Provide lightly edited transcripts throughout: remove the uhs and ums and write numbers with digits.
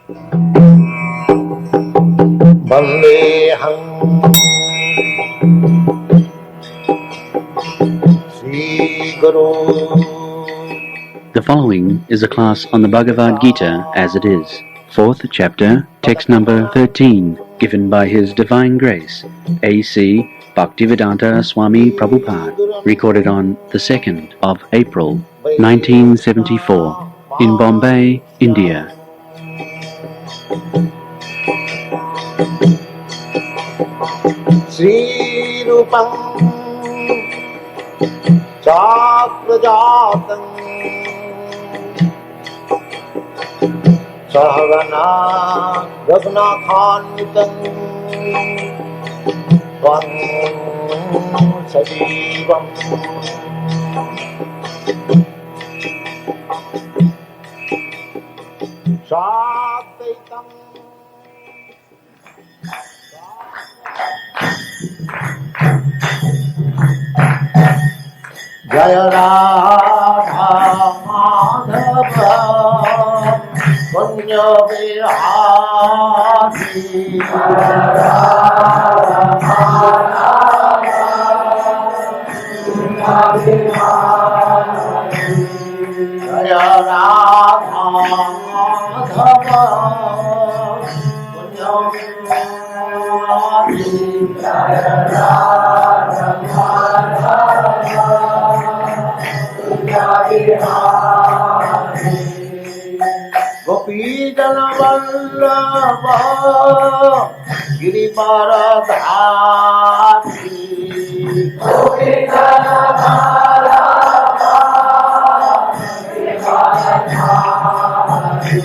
Vandeham Sri Guru. The following is a class on the Bhagavad Gita as it is, 4th chapter, text number 13, given by His Divine Grace, A.C. Bhaktivedanta Swami Prabhupada, recorded on the 2nd of April, 1974, in Bombay, India. Sri Rupam Chakrajatam Sahagana Raghunathanvitam Tvam Sajivam Shadvaitam Jaya Radha Madhava Punya Vihari Jaya Radha Madhava Punya Vihari Jaya Radha Madhava Punya Vihari Jaya Radha Madhava Gopi Jana Vallabha Girivaradhari Gopi Jana Vallabha Girivaradhari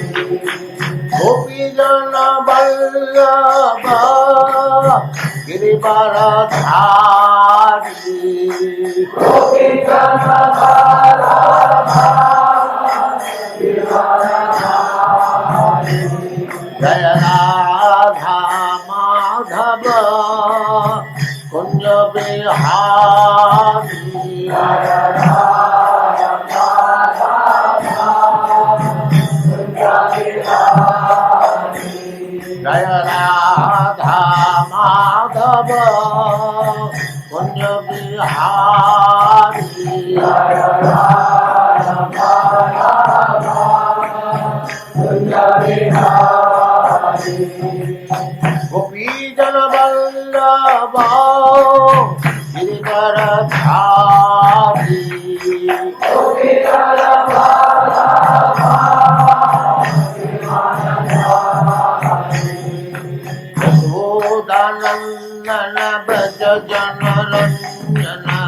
Gopi Jana Vallabha Girivaradhari Gopi Jana Vallabha Jaya Radha Madhava Kunja Vihari Jaya Radha Madhava Kunja Vihari Jaya Radha Madhava Kunja Vihari Jaya Radha Madhava Kunja Vihari Gopi Jana Vallabha Girivaradhari Gopi Jana Vallabha Girivaradhari Yashodanandana Braja Jana Ranjana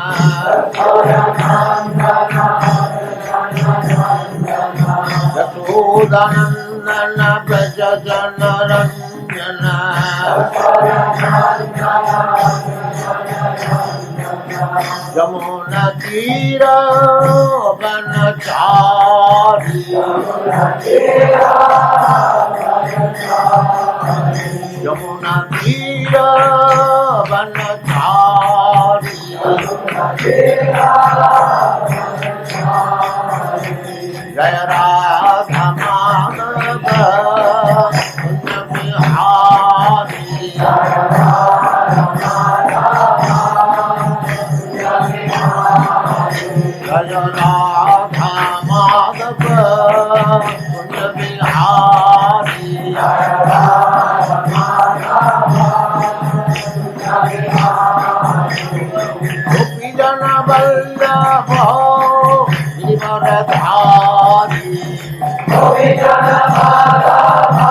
Yashodanandana Braja Jana Ranjana Yamuna Tira Vanachari Yamuna Tira Vanachari Jaya Radha Madhava Kunja Vihari Jaya Radha Madhava Kunja Vihari Jaya Radha Madhava Kunja Vihari Gopi Jana Vallabha Girivaradhari Gopi Jana Vallabha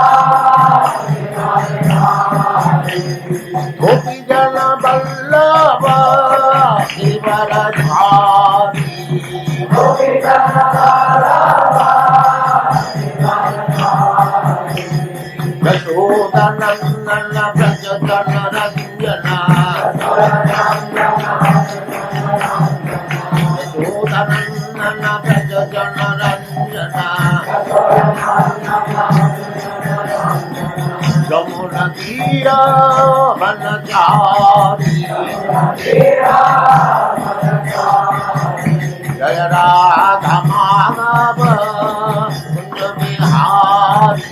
Gopi Jana Vallabha Girivaradhari Gopi Jana Vallabha Yashodanandana Braja Jana Ranjana Yashodanandana Braja Jana Ranjana Yamuna Tira Vanachari Jaya Radha Madhava Kunja Vihari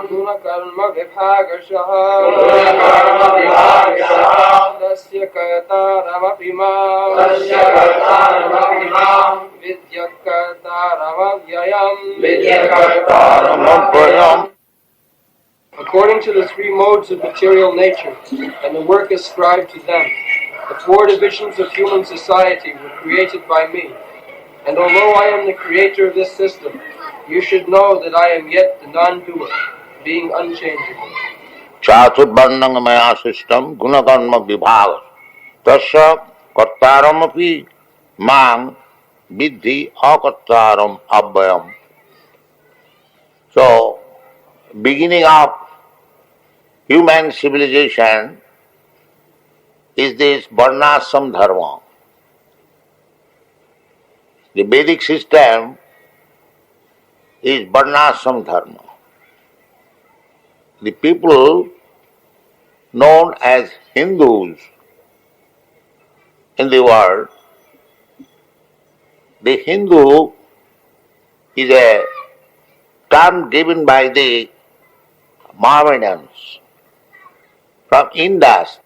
गुणकर्म विभागशः तस्य कर्तारमपि मां विद्यकर्तारमव्ययम्. According to the three modes of material nature, and the work ascribed to them, the four divisions of human society were created by me. And although I am the creator of this system, you should know that I am yet the non-doer, being unchangeable. Chaturvarnang maya system gunakarma vibhaga tasya kartaramapi mang vidhi akartaram abhayam. So, beginning of human civilization is this varnashram dharma. The Vedic system is varnashram dharma. The people known as Hindus in the world, the Hindu is a term given by the Mohammedans from Indus.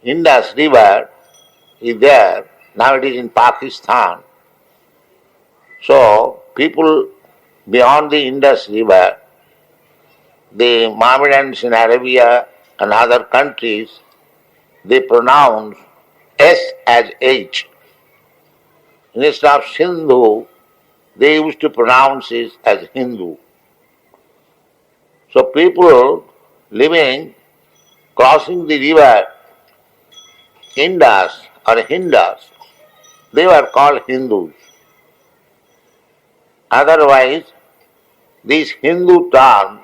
Indus river is there, now it is in Pakistan. So people beyond the Indus river, the Mohammedans in Arabia and other countries, they pronounce S as H. Instead of Sindhu, they used to pronounce it as Hindu. So people living, crossing the river Indus or Hindus, they were called Hindus. Otherwise, this Hindu term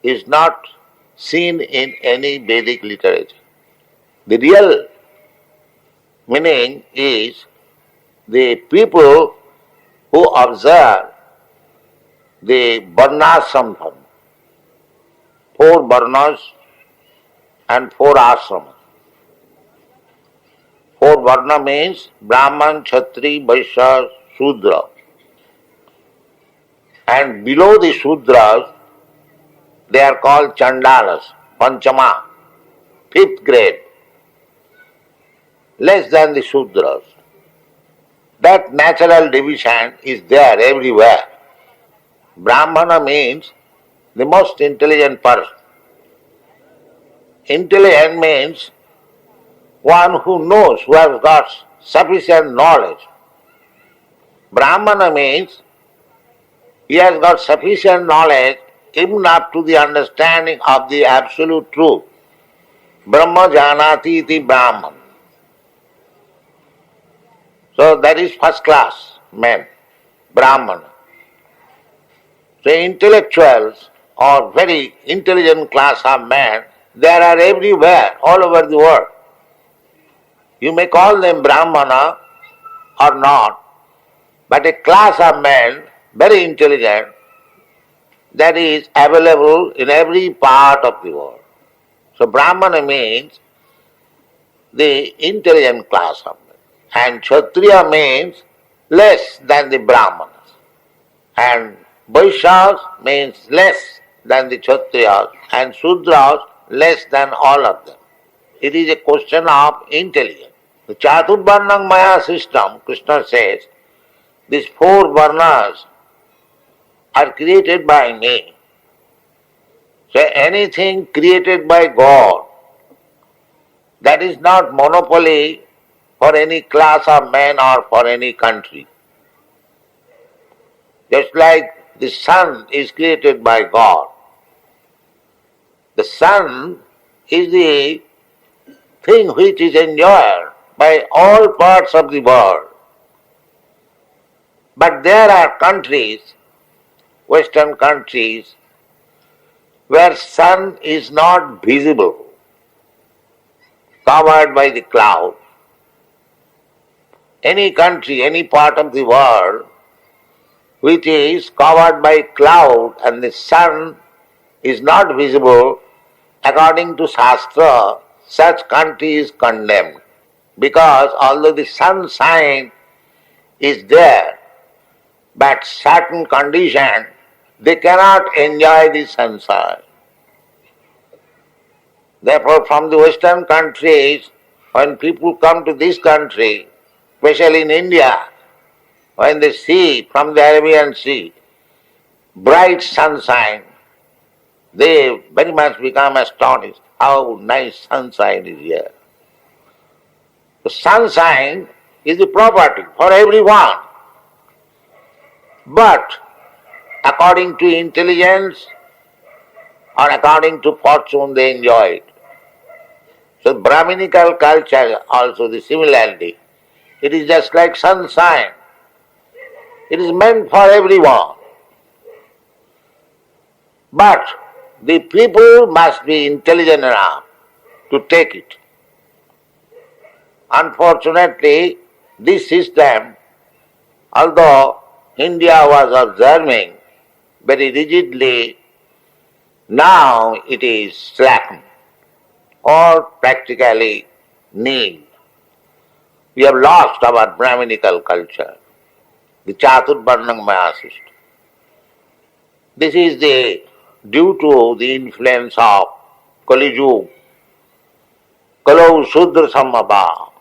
is not seen in any Vedic literature. The real meaning is the people who observe the varnashram dharma, 4 varnas and 4 ashramas. 4 varna means Brahman, Kshatri, Vaishya, Shudra. And below the Shudras, they are called Chandalas, Panchama, 5th grade, less than the Shudras. That natural division is there everywhere. Brahmana means the most intelligent person. Intelligent means one who knows, who has got sufficient knowledge. Brahmana means he has got sufficient knowledge even up to the understanding of the absolute truth. Brahma janati iti Brahman. So that is first class men, Brahmana. So intellectuals or very intelligent class of men, there are everywhere, all over the world. You may call them Brahmana or not, but a class of men, very intelligent, that is available in every part of the world. So Brahmana means the intelligent class of men. And Kshatriya means less than the Brahmanas. And Vaishyas means less than the Kshatriyas. And Sudras less than all of them. It is a question of intelligence. The Chaturvarnang Maya system, Krishna says, these 4 varnas are created by me. So anything created by God, that is not monopoly for any class of men or for any country. Just like the sun is created by God. The sun is the thing which is enjoyed by all parts of the world. But there are countries, Western countries, where sun is not visible, covered by the cloud. Any country, any part of the world which is covered by cloud and the sun is not visible, according to Shastra, such country is condemned. Because although the sunshine is there, but certain condition they cannot enjoy the sunshine. Therefore, from the Western countries, when people come to this country, especially in India, when they see from the Arabian Sea bright sunshine, they very much become astonished. How nice sunshine is here. The sunshine is a property for everyone. But according to intelligence or according to fortune they enjoy it. So Brahminical culture also the similarity. It is just like sunshine. It is meant for everyone. But the people must be intelligent enough to take it. Unfortunately, this system, although India was observing very rigidly, now it is slackened or practically nil. We have lost our Brahminical culture, the Chaturvarnam Maya system. This is due to the influence of Kali Yuga, Kalau Shudra Samabha.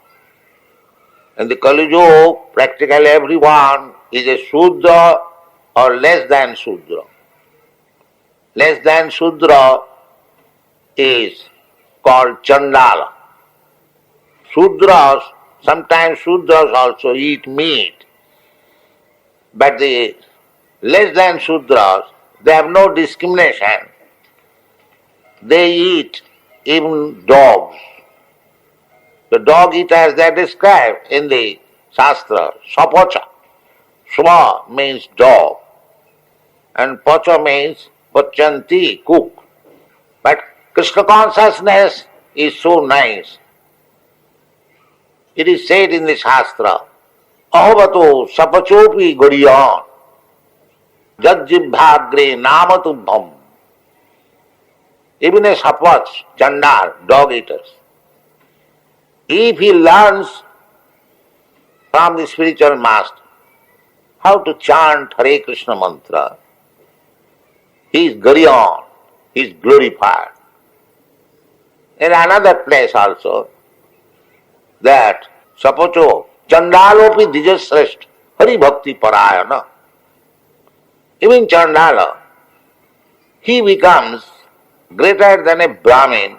In the Kali Yuga, practically everyone is a Shudra or less than Shudra. Less than Shudra is called Chandala. Shudras, sometimes Shudras also eat meat, but the less than Shudras, they have no discrimination. They eat even dogs. The dog eaters they are described in the Shastra, Sapocha. Swa means dog and Pocha means Pachanti, cook. But Krishna consciousness is so nice. It is said in the Shastra, Ahavato Sapachopi Guriyan Jajjibhagre Namatubham. Even a Sapach, Chandal, dog eaters, if he learns from the spiritual master how to chant Hare Krishna mantra, he is Gariyan, he is glorified. In another place also, that Sapocho, Chandalopi Dijasrest, Hari Bhakti Parayana. Even Chandala, he becomes greater than a Brahmin,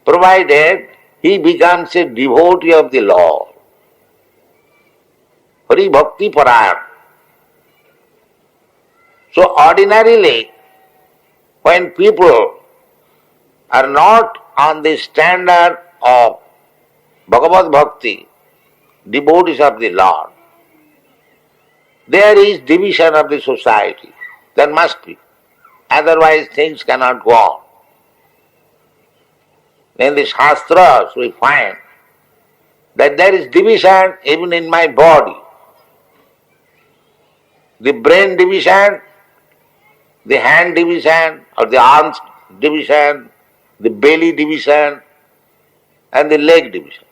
provided he becomes a devotee of the Lord. Hari Bhakti Parayana. So ordinarily, when people are not on the standard of Bhagavad Bhakti, devotees of the Lord, there is division of the society. There must be. Otherwise things cannot go on. In the Shastras we find that there is division even in my body. The brain division, the hand division, or the arms division, the belly division, and the leg division.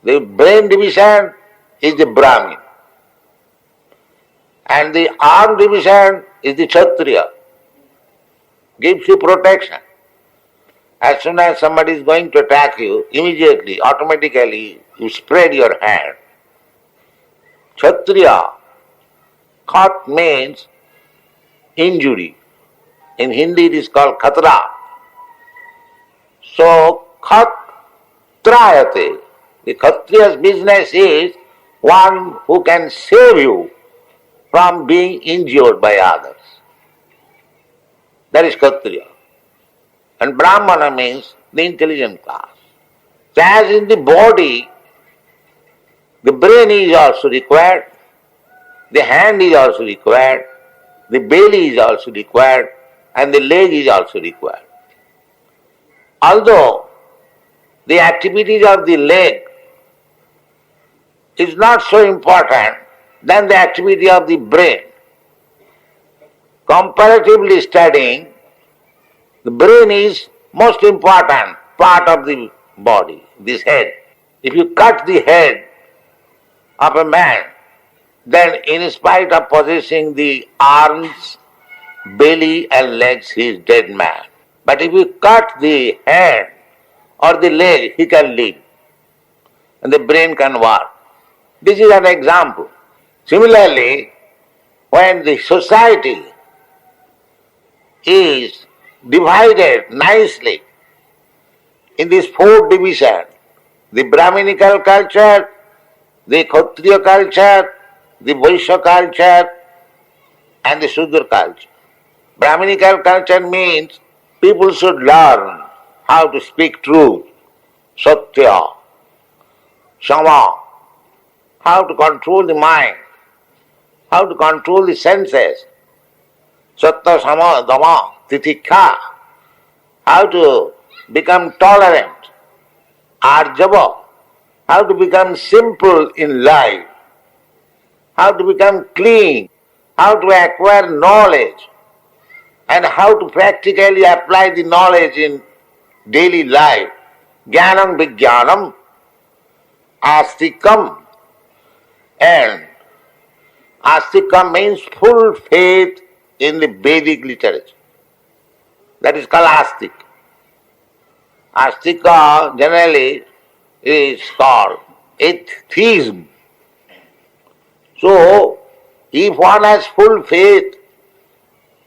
The brain division is the Brahmin, and the arm division is the Kshatriya. Gives you protection. As soon as somebody is going to attack you, immediately, automatically, you spread your hand. Kshatriya, khat means injury. In Hindi it is called khatra. So, khat trayate. The Kshatriya's business is one who can save you from being injured by others. That is Kshatriya. And Brahmana means the intelligent class. So as in the body, the brain is also required, the hand is also required, the belly is also required, and the leg is also required. Although the activities of the leg is not so important than the activity of the brain. Comparatively studying, the brain is most important part of the body, this head. If you cut the head of a man, then in spite of possessing the arms, belly and legs, he is dead man. But if you cut the hand or the leg, he can live. And the brain can work. This is an example. Similarly, when the society is divided nicely in these four divisions, the Brahminical culture, the Kshatriya culture, the Vaishya culture, and the Shudra culture. Brahminical culture means people should learn how to speak truth, satya, shama, how to control the mind, how to control the senses, sattva, sama, dhamma, titikha, how to become tolerant, arjava, how to become simple in life, how to become clean, how to acquire knowledge, and how to practically apply the knowledge in daily life. Jnanam vijnanam, astikam, and astikam means full faith in the Vedic literature. That is called astik. Astika generally is called atheism. So, if one has full faith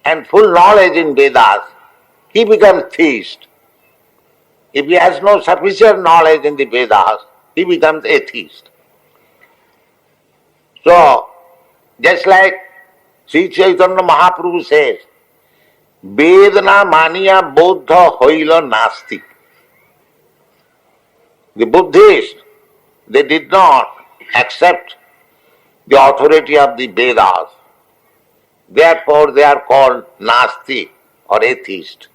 and full knowledge in Vedas, he becomes theist. If he has no sufficient knowledge in the Vedas, he becomes atheist. So, just like Sri Chaitanya Mahaprabhu says, Vedana maniya bodha hoila nastik. The Buddhists, they did not accept the authority of the Vedas. Therefore, they are called Nasti or atheist.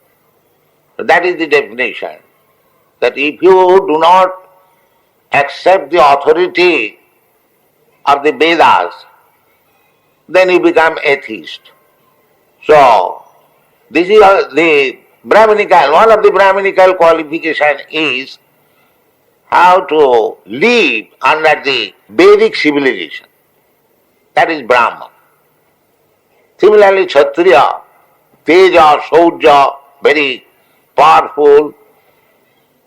That is the definition. That if you do not accept the authority of the Vedas, then you become atheist. So, this is the Brahminical, one of the Brahminical qualification is how to live under the Vedic civilization. That is Brahman. Similarly, Kshatriya, Teja, Shaurya, very powerful,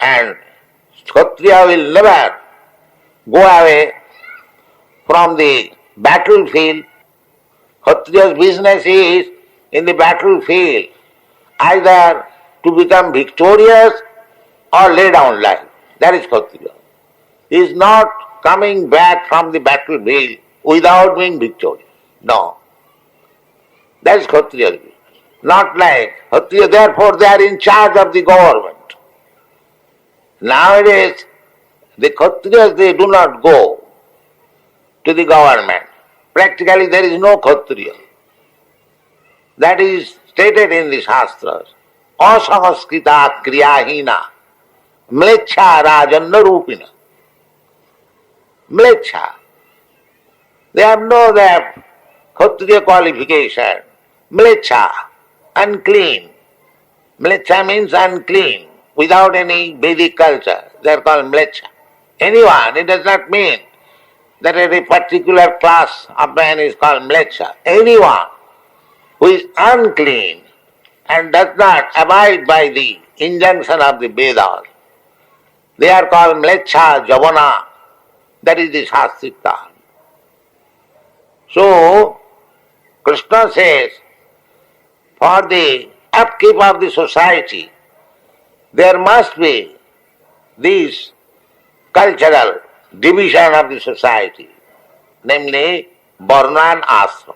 and Kshatriya will never go away from the battlefield. Kshatriya's business is in the battlefield either to become victorious or lay down life. That is Kshatriya. He is not coming back from the battlefield without being victorious. No. That is Kshatriya. Not like Kshatriya, therefore they are in charge of the government. Nowadays, the Kshatriyas, they do not go to the government. Practically there is no Kshatriya. That is stated in the Shastras. Asamaskrita kriyahina mlecha rajanna rupina. Mlecha. They have no their Kshatriya qualification. Mlecha, unclean. Mlecha means unclean, without any Vedic culture. They are called mlecha. Anyone, it does not mean that a particular class of man is called mlecha. Anyone who is unclean and does not abide by the injunction of the Vedas, they are called mlecha javana. That is the Shastric term. So, Krishna says, for the upkeep of the society, there must be this cultural division of the society, namely Varna and Ashram.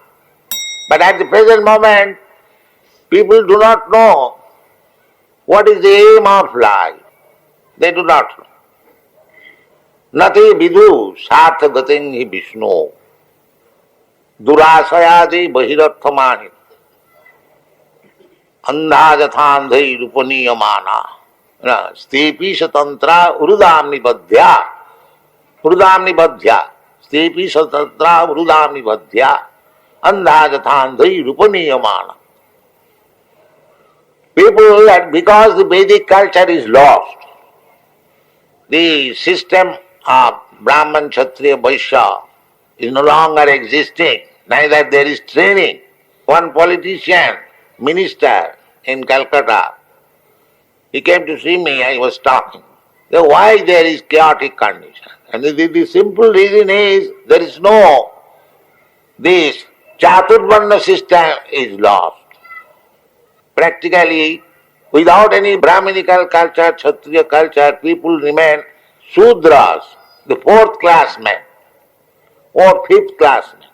But at the present moment, people do not know what is the aim of life. They do not know. Nati vidu sartha gatin hi Vishnu durasayadi bahiratthamani andhajathandhai rupaniyamana stepi satantra urudamni badhya stepi satantra urudamni badhya andhajathandhai rupaniyamana. People, because the Vedic culture is lost, the system of Brahman, Kshatriya, Vaishya is no longer existing, neither there is training. One politician, minister in Calcutta, he came to see me, I was talking. So why there is chaotic condition? And the simple reason is there is no, this Chaturvarna system is lost. Practically, without any Brahminical culture, Kshatriya culture, people remain Sudras, the fourth class men or fifth class men.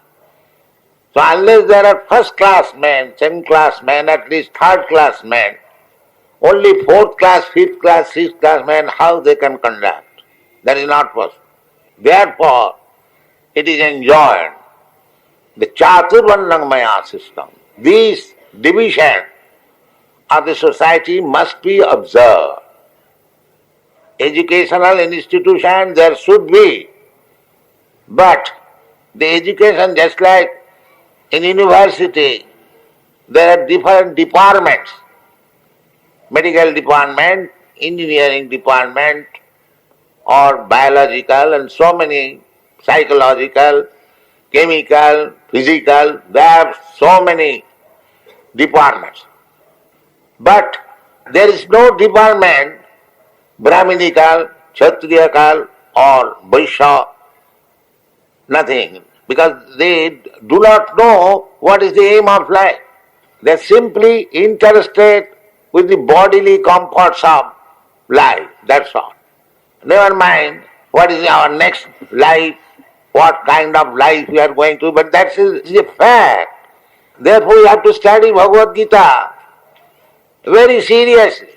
So unless there are first class men, second class men, at least third class men, only fourth class, fifth class, sixth class men, how they can conduct? That is not possible. Therefore, it is enjoined. The Chaturvarnamaya system, this division of the society must be observed. Educational institution there should be, but the education, just like in university, there are different departments, medical department, engineering department, or biological, and so many, psychological, chemical, physical, there are so many departments. But there is no department, Brahminical, Kshatriyakal or Vaishya, nothing, because they do not know what is the aim of life. They are simply interested with the bodily comforts of life, that's all. Never mind what is our next life, what kind of life we are going to, but that is a fact. Therefore we have to study Bhagavad Gita very seriously.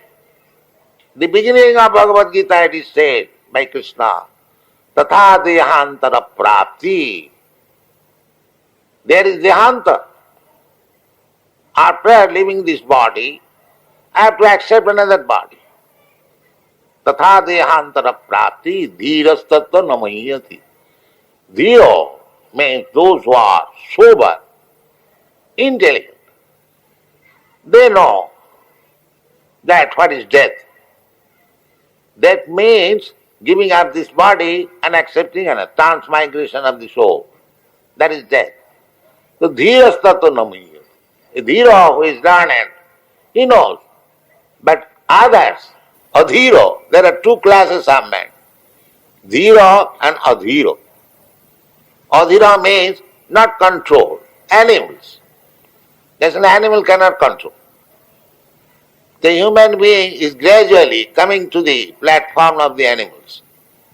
The beginning of Bhagavad Gita it is said by Krishna, Tatha dehantara prapti. There is dehanta. After leaving this body, I have to accept another body. Tatha dehantara prapti dhiras tattva namayati. Dhiro means those who are sober, intelligent. They know that what is death. Death means giving up this body and accepting a transmigration of the soul. That is death. So dhiras tattva namayati. A dhiro who is learned, he knows. But others, adhiro, there are two classes of men. Dhiro and adhiro. Adhira means not control. Animals. Yes, an animal cannot control. The human being is gradually coming to the platform of the animals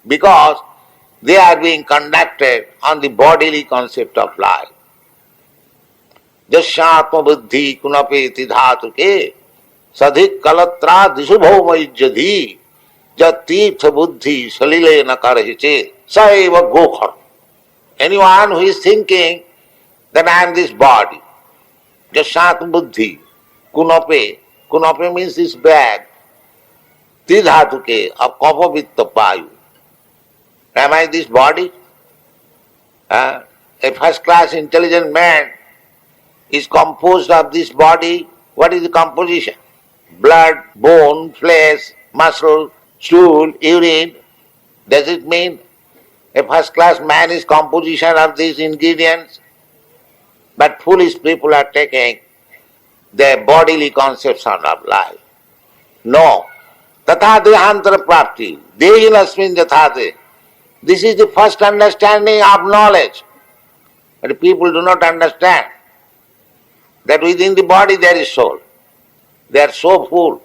because they are being conducted on the bodily concept of life. Jasyatma buddhi kunapeti dhatuke sadhik kalatra disubhomajjadhi jatirtha buddhi salile nakarahiche saiva gokhar. Anyone who is thinking that I am this body, Jasyatma buddhi kunape, kunape means this bag, tridhatuke of kapavitta payu. Am I this body? A first class intelligent man is composed of this body. What is the composition? Blood, bone, flesh, muscle, stool, urine. Does it mean a first class man is composition of these ingredients? But foolish people are taking their bodily conception of life. No. Tatha dehantara prapti. Dehinasmin yathate. This is the first understanding of knowledge. But people do not understand that within the body there is soul. They are so full.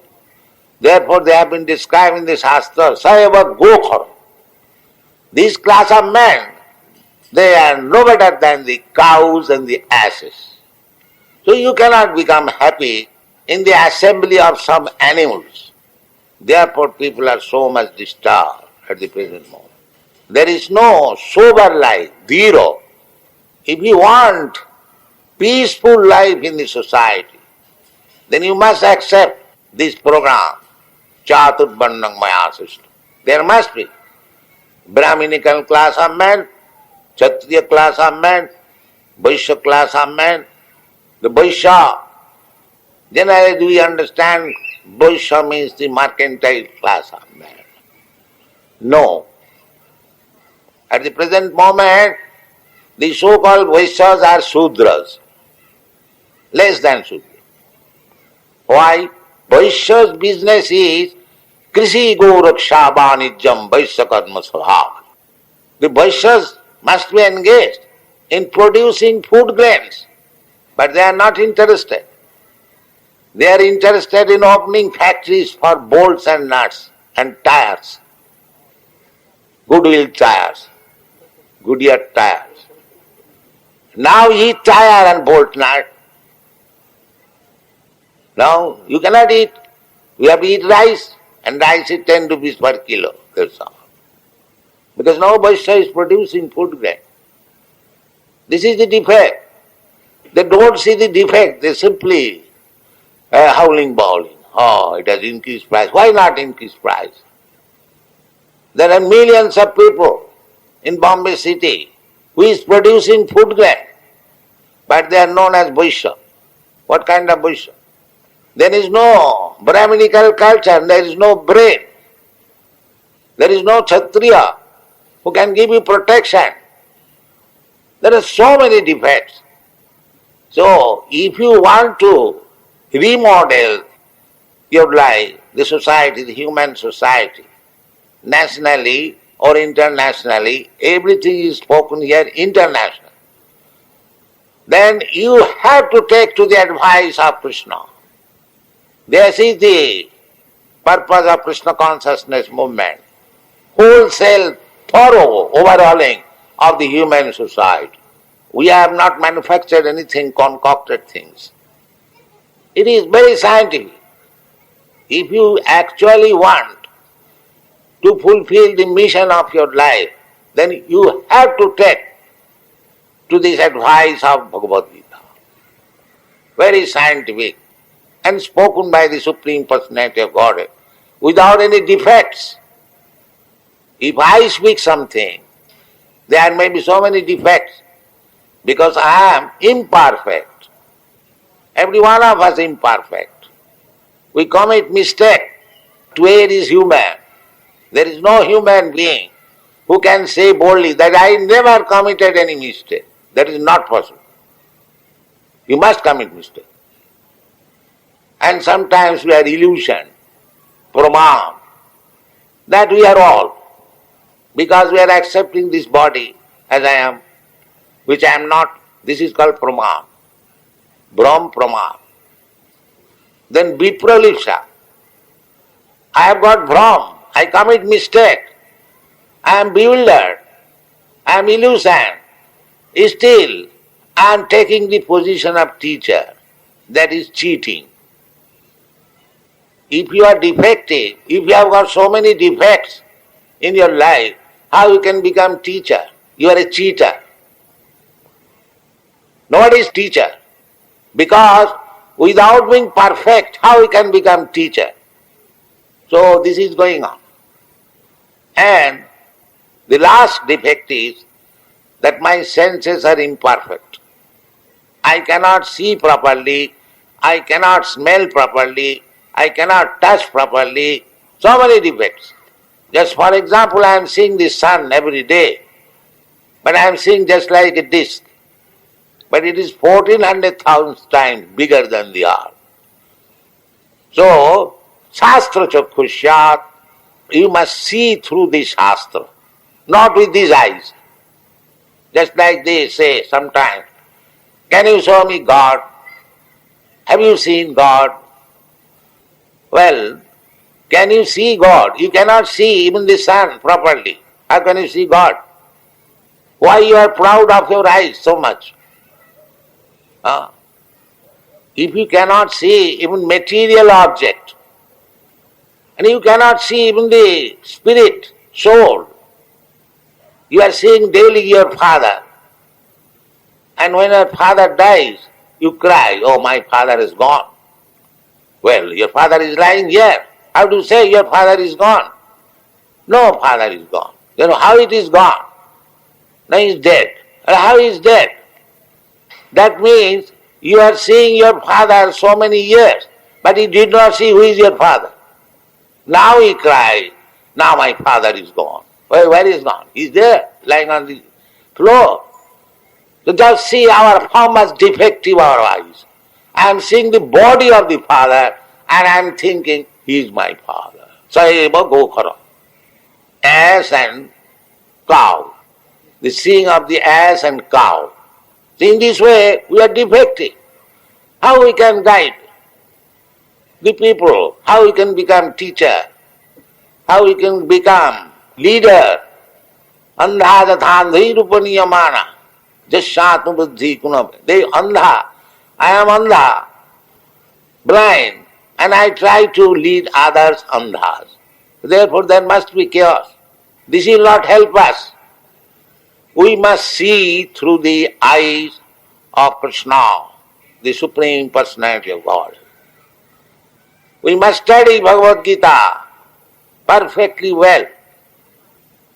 Therefore they have been described in the Shastra, Sayava Gokhar. This class of men, they are no better than the cows and the asses. So you cannot become happy in the assembly of some animals. Therefore people are so much disturbed at the present moment. There is no sober life, zero. If you want peaceful life in the society, then you must accept this program, Chaturvarnamaya system. There must be Brahminical class of men, Kshatriya class of men, Vaishya class of men. The Vaishya, generally we understand Vaishya means the mercantile class of men. No. At the present moment, The so-called Vaishyas are Sudras, less than Sudras. Why? Vaishya's business is Krishi Goraksha Banijam Vaishya Karma Svabha. The Vaishyas must be engaged in producing food grains, but they are not interested. They are interested in opening factories for bolts and nuts and tires, Goodwill tires, Goodyear tires. Now eat tire and bolt nut. Now you cannot eat. You have to eat rice, and rice is 10 rupees per kilo. That's all. Because now Vaishya is producing food grain. This is the defect. They don't see the defect. They simply howling, bawling. Oh, it has increased price. Why not increase price? There are millions of people in Bombay city who is producing food grain, but they are known as Vaishya. What kind of Vaishya? There is no Brahminical culture, there is no brain, there is no Kshatriya who can give you protection. There are so many defects. So, if you want to remodel your life, the society, the human society, nationally or internationally, everything is spoken here international. Then you have to take to the advice of Krishna. This is the purpose of Krishna consciousness movement. Wholesale, thorough overhauling of the human society. We have not manufactured anything, concocted things. It is very scientific. If you actually want to fulfill the mission of your life, then you have to take to this advice of Bhagavad Gita. Very scientific and spoken by the Supreme Personality of Godhead without any defects. If I speak something, there may be so many defects because I am imperfect. Every one of us is imperfect. We commit mistake. To err is human. There is no human being who can say boldly that I never committed any mistake. That is not possible. You must commit mistake. And sometimes we are illusioned, pramam, that we are all. Because we are accepting this body as I am, which I am not. This is called pramam. Brahm pramam. Then vipralipsa. I have got Brahm. I commit mistake. I am bewildered. I am illusioned. Still, I am taking the position of teacher. That is cheating. If you are defective, if you have got so many defects in your life, how you can become teacher? You are a cheater. Nobody is teacher. Because without being perfect, how you can become teacher? So this is going on. And the last defect is that my senses are imperfect. I cannot see properly, I cannot smell properly, I cannot touch properly. So many defects. Just for example, I am seeing the sun every day, but I am seeing just like a disc. But it is 1400,000 times bigger than the earth. So, Shastra Chakshusyat, you must see through the Shastra, not with these eyes. Just like they say sometimes, can you show me God? Have you seen God? Well, can you see God? You cannot see even the sun properly. How can you see God? Why you are proud of your eyes so much? If you cannot see even material object, and you cannot see even the spirit, soul, you are seeing daily your father, and when your father dies, you cry, oh, my father is gone. Well, your father is lying here. How do you say your father is gone? No, father is gone. You know how it is gone? Now he is dead. How he is dead? That means you are seeing your father so many years, but he did not see who is your father. Now he cried, now my father is gone. Where is gone? He is there, lying on the floor. So just see how much defective our eyes. I am seeing the body of the father and I am thinking, he is my father. Saeva Gokhara. Ass and cow. The seeing of the ass and cow. So in this way, we are defective. How we can guide the people? How we can become teacher? How we can become leader? Andha dathandhi rupaniyamana. Jashatma buddhi kunam. They andha. I am andha, blind, and I try to lead others andhas. Therefore there must be chaos. This will not help us. We must see through the eyes of Krishna, the Supreme Personality of God. We must study Bhagavad Gita perfectly well.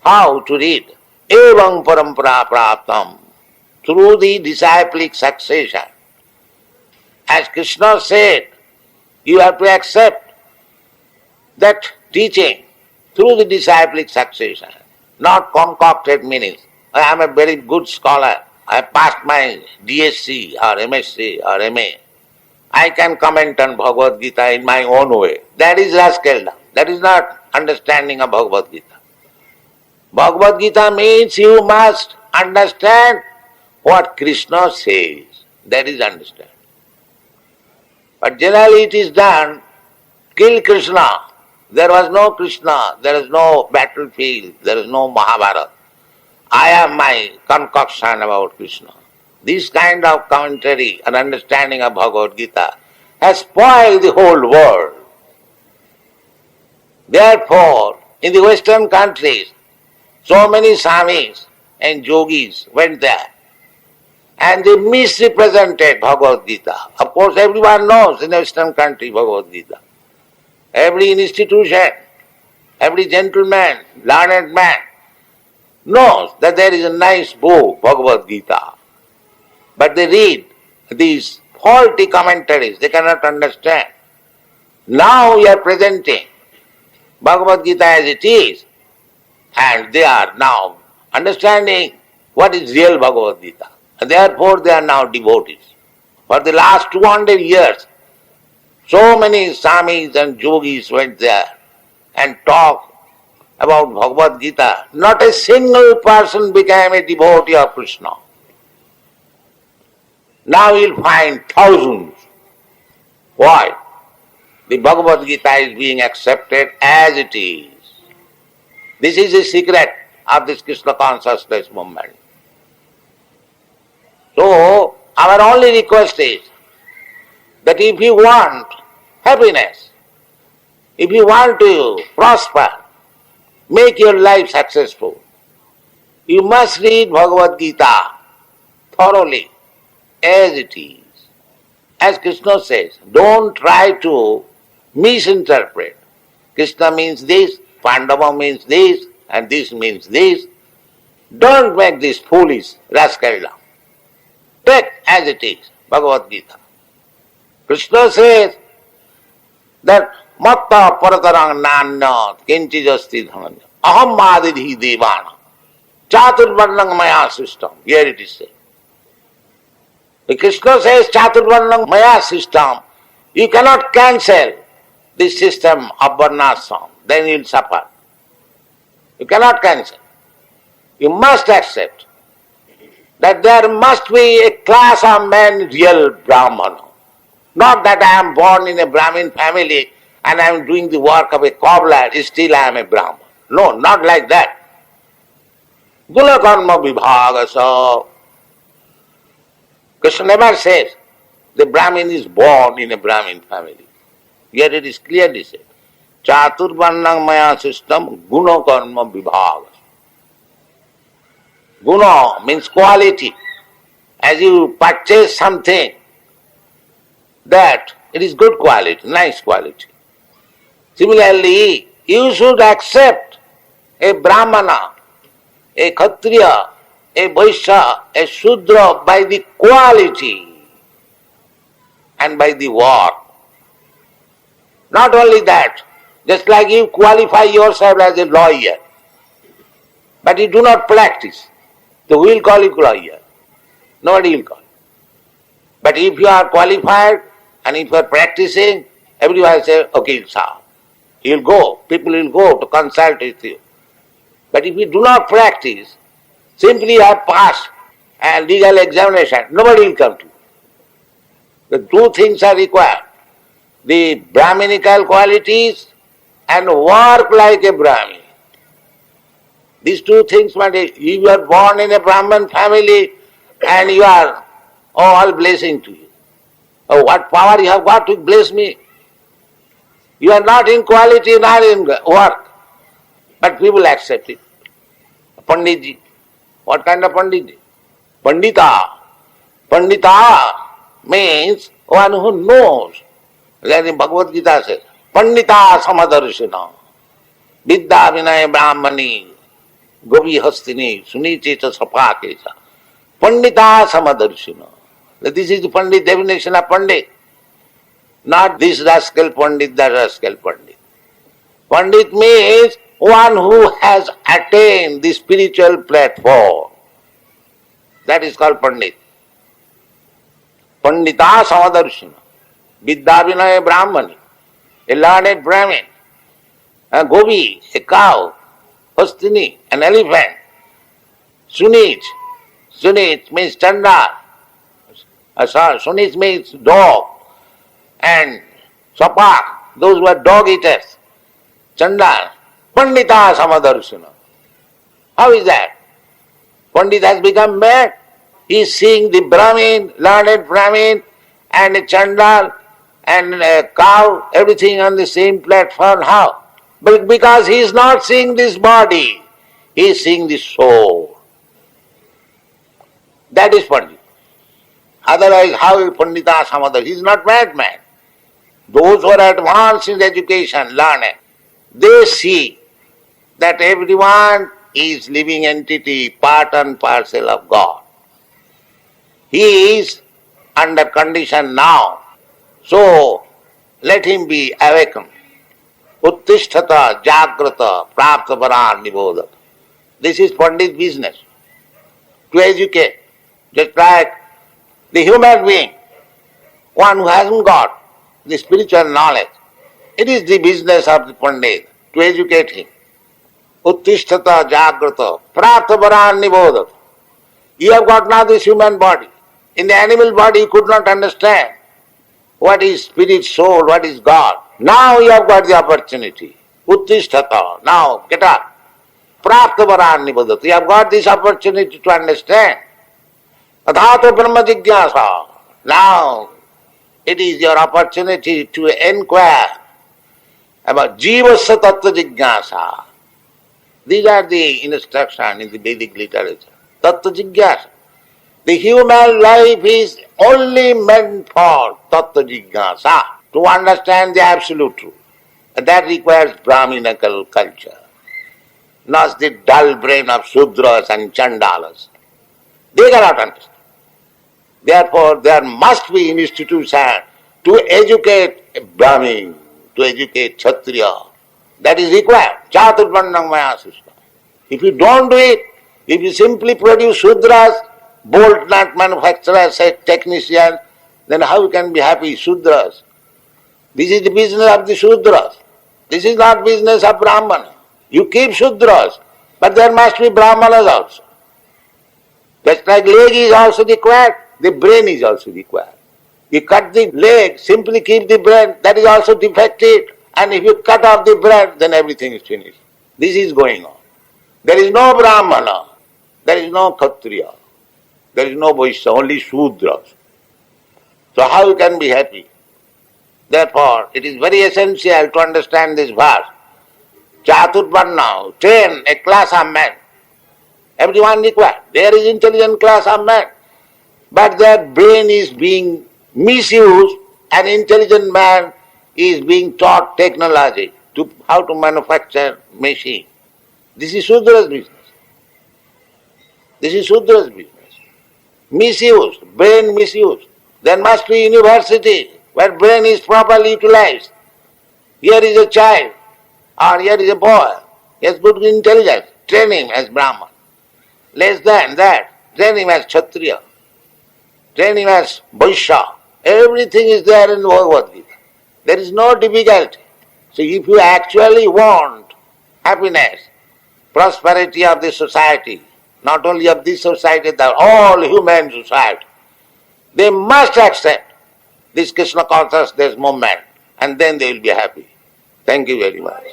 How to read? Evam parampara praptam. Through the disciplic succession. As Krishna said, you have to accept that teaching through the disciplic succession, not concocted meanings. I am a very good scholar. I passed my DSc or MSc or MA. I can comment on Bhagavad Gita in my own way. That is rascaldom. That is not understanding of Bhagavad Gita. Bhagavad Gita means you must understand what Krishna says. That is understand. But generally it is done, kill Krishna. There was no Krishna, there is no battlefield, there is no Mahabharata. I have my concoction about Krishna. This kind of commentary and understanding of Bhagavad Gita has spoiled the whole world. Therefore, in the Western countries, so many Swamis and Yogis went there and they misrepresented Bhagavad Gita. Of course, everyone knows in the Western country Bhagavad Gita. Every institution, every gentleman, learned man knows that there is a nice book, Bhagavad Gita. But they read these faulty commentaries, they cannot understand. Now we are presenting Bhagavad Gita as it is, and they are now understanding what is real Bhagavad Gita. And therefore they are now devotees. For the last 200 years, so many Swamis and Yogis went there and talked about Bhagavad Gita. Not a single person became a devotee of Krishna. Now you'll find thousands. Why? The Bhagavad Gita is being accepted as it is. This is the secret of this Krishna consciousness movement. So, our only request is that if you want happiness, if you want to prosper, make your life successful, you must read Bhagavad Gita thoroughly as it is. As Krishna says, don't try to misinterpret. Krishna means this, Pandava means this, and this means this. Don't make this foolish rascaldom. Take as it is, Bhagavad Gita. Krishna says that matta paratarang nanyat kinchijasti dhananya aham madidhi devana chaturvarnang maya system. Here it is said. When Krishna says chaturvarnang maya system, you cannot cancel this system of varnashram, then you will suffer. You cannot cancel. You must accept that there must be a class of men, real Brahmana. Not that I am born in a Brahmin family and I am doing the work of a cobbler, still I am a Brahman. No, not like that. Guna karma vibhagasa. Krishna never says the Brahmin is born in a Brahmin family. Here it is clearly said. Chaturvarnang maya system guna karma vibhagasa. Guna means quality. As you purchase something, that it is good quality, nice quality. Similarly, you should accept a Brahmana, a Kshatriya, a Vaishya, a Shudra by the quality and by the work. Not only that, just like you qualify yourself as a lawyer, but you do not practice, so we will call you lawyer. Nobody will call. But if you are qualified and if you are practicing, everyone will say, okay, sir. He will go, people will go to consult with you. But if you do not practice, simply have passed a legal examination, nobody will come to you. The two things are required. The Brahminical qualities and work like a Brahmin. These two things, if you are born in a Brahman family and you are all blessing to you. Oh, what power you have got to bless me? You are not in quality, not in work. But people accept it. Panditji. What kind of Panditji? Pandita. Pandita means one who knows. Like in Bhagavad Gita says, Pandita samadarshina, vidya vinay brahmani, gopi hastini, sunicheta sapakesa. Pandita samadarshina. This is the Pandit definition of Pandit. Not this rascal Pandit, that rascal Pandit. Pandit means one who has attained the spiritual platform. That is called Pandit. Pandita samadarshina. Vidya vinaya brahmani. A learned Brahmin. A gopi, a cow. Hastini, an elephant. Sunich. Sunich means chandal. Sunich means dog. And sapak, those were dog eaters. Chandal. Pandita samadarshana. How is that? Pandit has become mad. He is seeing the Brahmin, learned Brahmin, and a chandal, and a cow, everything on the same platform. How? But because he is not seeing this body, he is seeing the soul. That is Pandit. Otherwise, how is Pandita Samadar? He is not madman. Those who are advanced in education, learned, they see that everyone is living entity, part and parcel of God. He is under condition now. So, let him be awakened. Uttishtata, Jagrata, Praptaparan, Nibodata. This is Pandit business. To educate. Just like the human being, one who hasn't got the spiritual knowledge, it is the business of the Pandit to educate him. Uttishtata, Jagrata, Praptaparan, Nibodata. You have got now this human body. In the animal body, you could not understand what is spirit, soul, what is God. Now you have got the opportunity. Uttishtata. Now get up. Praptavaran nibodhata. You have got this opportunity to understand. Adhato brahma jigyasa. Now it is your opportunity to inquire about jivasya tattva jigyasa. These are the instructions in the Vedic literature. Tattva jigyasa. The human life is only meant for tattva jigyasa, to understand the absolute truth. And that requires Brahminical culture, not the dull brain of Sudras and Chandalas. They cannot understand. Therefore, there must be institution to educate Brahmin, to educate Kshatriya. That is required. Chaturvarnam maya srishta. If you don't do it, if you simply produce Sudras, bolt nut manufacturers, technicians, then how you can be happy? Sudras. This is the business of the Sudras. This is not business of Brahmana. You keep Sudras, but there must be Brahmanas also. Just like leg is also required, the brain is also required. You cut the leg, simply keep the brain, that is also defective. And if you cut off the brain, then everything is finished. This is going on. There is no Brahmana, there is no Kshatriya. There is no Vaishya, only Shudras. So how you can be happy? Therefore, it is very essential to understand this verse. Chaturvarna, 10, a class of men. Everyone required. There is intelligent class of men. But their brain is being misused, and intelligent man is being taught technology, to how to manufacture machine. This is Sudra's business. This is Sudra's business. Misused, brain misused. There must be university where brain is properly utilized. Here is a child, or here is a boy. He has good intelligence. Train him as Brahman. Less than that, train him as Kshatriya. training as Vaishya. Everything is there in Bhagavad Gita. There is no difficulty. So if you actually want happiness, prosperity of this society, not only of this society, but all human society, they must accept this Krishna consciousness movement, and then they will be happy. Thank you very much.